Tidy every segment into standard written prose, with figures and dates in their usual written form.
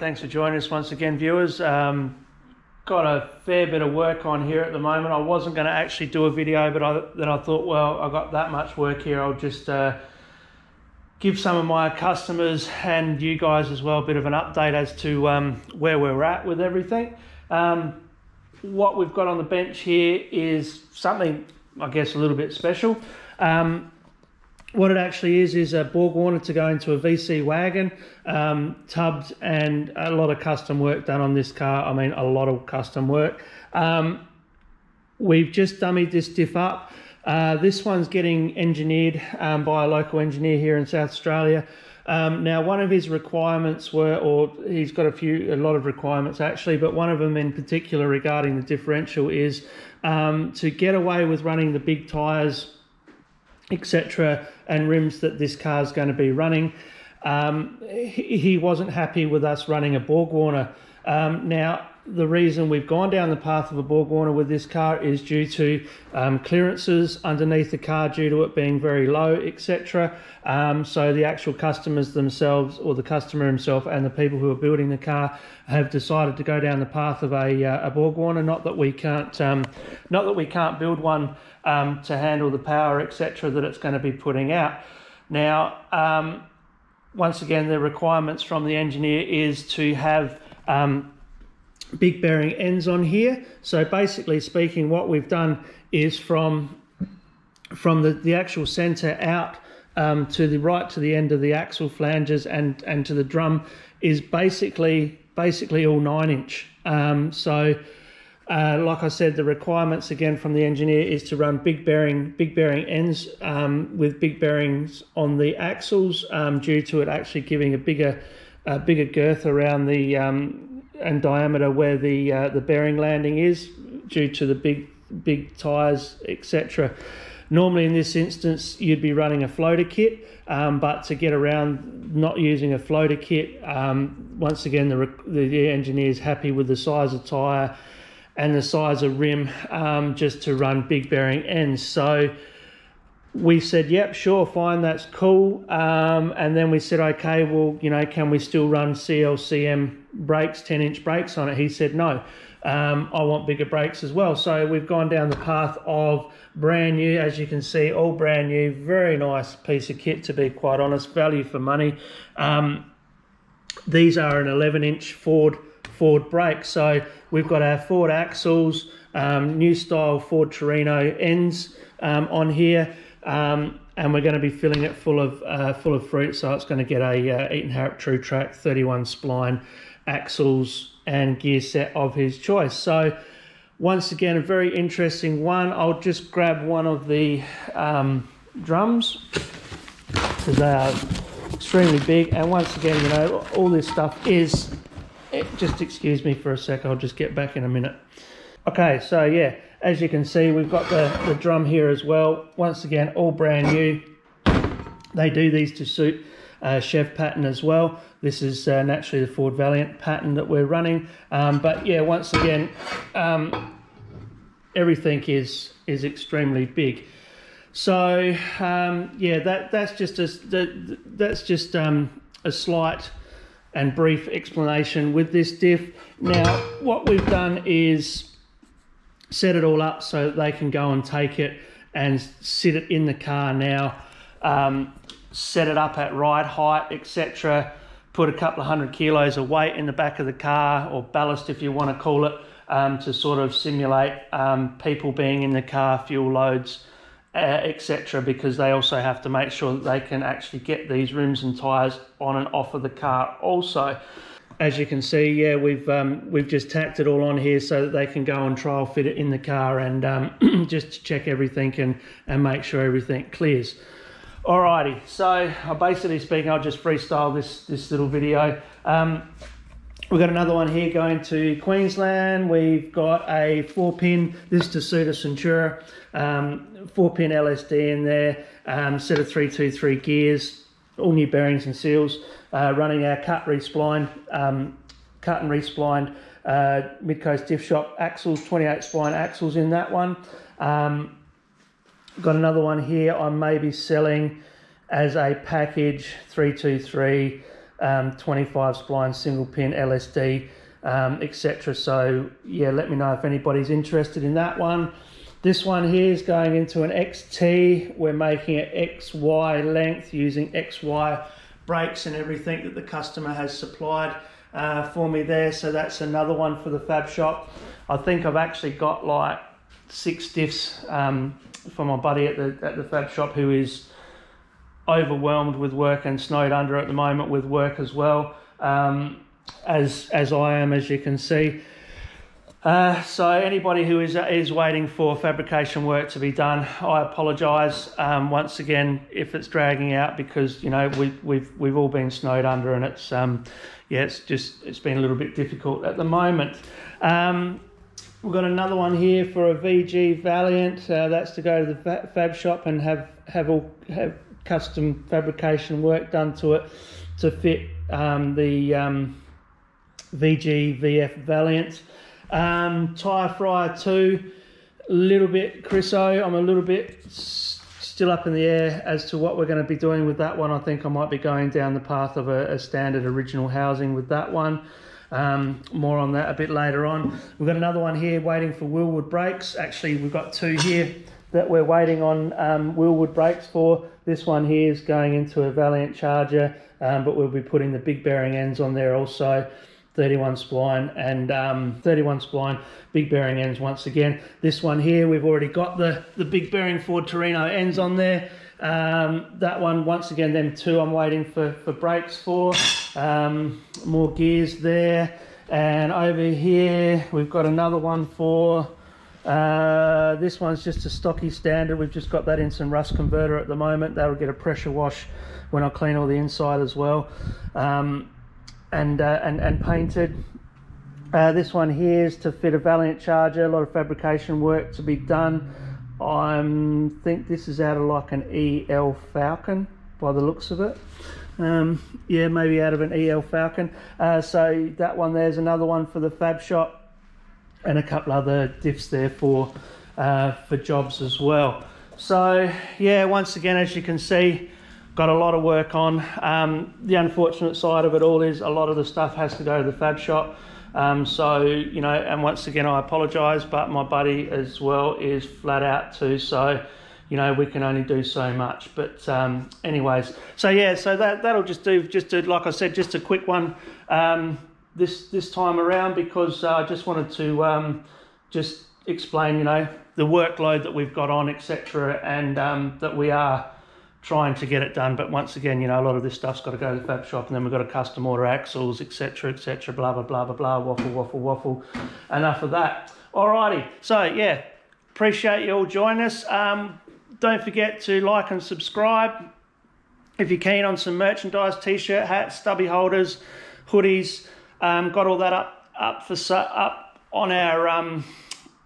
thanks for joining us once again, viewers. Got a fair bit of work on here at the moment. I wasn't going to actually do a video, but then I thought, well, I've got that much work here, I'll just give some of my customers and you guys as well a bit of an update as to where we're at with everything. What we've got on the bench here is something, I guess, a little bit special. What it actually is a BorgWarner to go into a VC wagon, tubbed, and a lot of custom work done on this car. I mean, a lot of custom work. We've just dummied this diff up. This one's getting engineered by a local engineer here in South Australia. Now, one of his requirements were, or he's got a lot of requirements actually, but one of them in particular regarding the differential is to get away with running the big tyres, etc., and rims that this car is going to be running. He wasn't happy with us running a BorgWarner. Now, the reason we've gone down the path of a BorgWarner with this car is due to clearances underneath the car due to it being very low, etc. So the actual customers themselves, or the customer himself and the people who are building the car, have decided to go down the path of a BorgWarner. Not that we can't build one to handle the power, etc., that it's going to be putting out. Now, once again, the requirements from the engineer is to have big bearing ends on here. So basically speaking, what we've done is from the actual center out to the right to the end of the axle flanges and to the drum is basically all 9-inch. Like I said, the requirements again from the engineer is to run big bearing ends with big bearings on the axles due to it actually giving a bigger girth around the and diameter where the bearing landing is due to the big tires, etc. Normally in this instance you'd be running a floater kit, but to get around not using a floater kit, once again the engineer is happy with the size of tyre and the size of rim, just to run big bearing ends. So we said, yep, sure, fine, that's cool. And then we said, okay, well, can we still run CLCM brakes, 10-inch brakes on it? He said, no, I want bigger brakes as well. So we've gone down the path of brand new, as you can see, all brand new, very nice piece of kit, to be quite honest, value for money. These are an 11-inch Ford brakes. So we've got our Ford axles, new style Ford Torino ends on here. And we're going to be filling it full of fruit, so it's going to get a Eaton Harrop True Track 31 spline axles and gear set of his choice. So once again, a very interesting one. I'll just grab one of the drums because they are extremely big, and once again, all this stuff is, just excuse me for a sec, I'll just get back in a minute. Okay, so yeah, as you can see, we've got the drum here as well. Once again, all brand new. They do these to suit Chev pattern as well. This is naturally the Ford Valiant pattern that we're running. But yeah, once again, everything is extremely big. So yeah, that's just a slight and brief explanation with this diff. Now, what we've done is set it all up so that they can go and take it and sit it in the car now, set it up at ride height, etc. Put a couple of 100 kilos of weight in the back of the car, or ballast if you want to call it, to sort of simulate people being in the car, fuel loads, etc., because they also have to make sure that they can actually get these rims and tyres on and off of the car also. As you can see, yeah, we've just tacked it all on here so that they can go and trial fit it in the car and just to check everything and make sure everything clears. Alrighty, so basically speaking, I'll just freestyle this little video. We've got another one here going to Queensland. We've got a 4-pin, this is to suit a Centura, 4-pin LSD in there, set of 323 gears, all new bearings and seals, running our cut and resplined Midcoast Diff Shop axles, 28 spline axles in that one. Got another one here I may be selling as a package, 323 25 spline single pin LSD, etc. So yeah, let me know if anybody's interested in that one. This one here is going into an XT. We're making it XY length using XY brakes and everything that the customer has supplied for me there. So that's another one for the fab shop. I think I've actually got like 6 diffs for my buddy at the fab shop, who is overwhelmed with work and snowed under at the moment with work as well, as I am, as you can see. So anybody who is waiting for fabrication work to be done, I apologise once again if it's dragging out, because we've all been snowed under, and it's it's been a little bit difficult at the moment. We've got another one here for a VG Valiant. That's to go to the fab shop and have custom fabrication work done to it to fit the VG VF Valiant. Tyre fryer 2, a little bit Chriso. I'm a little bit still up in the air as to what we're going to be doing with that one. I think I might be going down the path of a standard original housing with that one. More on that a bit later on. We've got another one here waiting for Wilwood brakes. Actually, we've got 2 here that we're waiting on Wilwood brakes for. This one here is going into a Valiant Charger, but we'll be putting the big bearing ends on there also. 31 spline and 31 spline big bearing ends once again. This one here, we've already got the big bearing Ford Torino ends on there. That one, once again, them 2 I'm waiting for brakes for. More gears there. And over here we've got another one for this one's just a stocky standard. We've just got that in some rust converter at the moment. That'll get a pressure wash when I clean all the inside as well. And painted. This one here is to fit a Valiant Charger. A lot of fabrication work to be done. I think this is out of like an EL Falcon by the looks of it. Yeah, maybe out of an EL Falcon. So that one there's another one for the fab shop, and a couple other diffs there for jobs as well. So yeah, once again, as you can see, got a lot of work on. The unfortunate side of it all is a lot of the stuff has to go to the fab shop. So, and once again, I apologise, but my buddy as well is flat out too. So, we can only do so much. But anyways, so yeah, so that'll just do, like I said, just a quick one this time around, because I just wanted to just explain, the workload that we've got on, etc., and that we are trying to get it done. But once again, a lot of this stuff's got to go to the fab shop, and then we've got to custom order axles, etc., blah blah blah blah blah, waffle. Enough of that. Alrighty, so yeah, appreciate you all joining us. Don't forget to like and subscribe if you're keen on some merchandise, t-shirt, hats, stubby holders, hoodies. Got all that up on our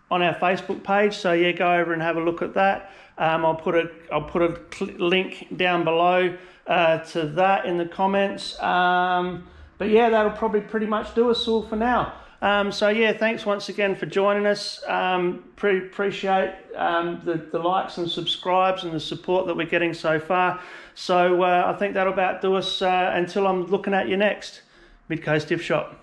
Facebook page. So yeah, go over and have a look at that. I'll put a link down below to that in the comments. But yeah, that'll probably pretty much do us all for now. So yeah, thanks once again for joining us. Appreciate the likes and subscribes and the support that we're getting so far. So I think that'll about do us until I'm looking at you next. Mid Coast Diff Shop.